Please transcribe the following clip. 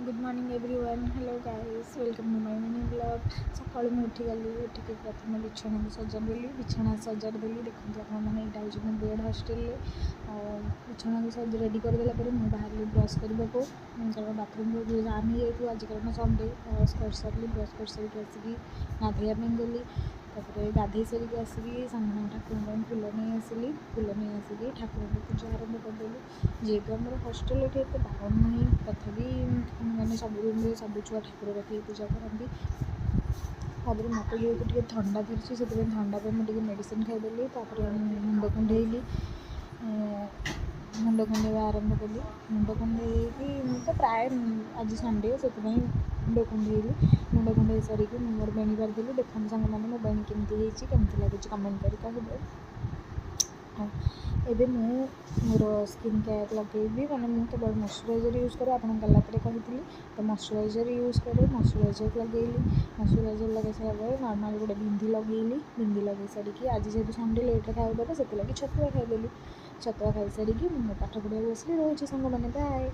Good morning everyone. Hello guys, welcome to my mini blog. सकाळू मैं उठिगली उठिक प्रथम बिछाना सजाड़ी बिछाना सजाड़ी देखते आप मैंने यहाँ हूँ मो बेड हस्टेल बिछाना सब रेडी करदेला मुझे बाहर ब्रश करने को कारण बाथरूम जाम हो जाए आज कारण संडे ब्रश कर सारी ब्रश कर सारिक आसिक गाधोवाई गली गाधे सारिक आसिक सामने ठाकुर फूल नहीं आसली फूल नहीं आसिक ठाकुर पूजा आरंभ करदेली जेहेतु आम हस्टेल ये बारण ना तथापि मैंने सब रूम सब छुआ ठाकुर रखी पूजा करती तापर मत जेहतु थंडा धरती से थंडा पे मुझे मेडिसिन खाईदेली मुंड कुंडेली मुंड कुंडेवा आरंभ कली मुंड कुंडे तो प्राय आज संडे से मुंड कुंडेली मुंड कुंडे सारिक मोर बेणी पारिदेली देखते सांग मैंने मो बेणी केमती लगे कमेंट कर कहबे एबे मोर स्किन केयर लगेबी मैंने मुझे केवल मॉइस्चराइजर यूज करे आपन गला कही तो मॉइस्चराइजर यूज करे मॉइस्चराइजर लगेली मॉइस्चराइजर लगे सारा नॉर्मल गोटे बिंदी लगेली बिंदी लगे सारिकी आज जेहतु संडे लेट खाଇବା से छतुआ खाईदेली छतुआ खाई सारिकी पाठ पढ़ा बसली रोचे सांग मैंने बाय।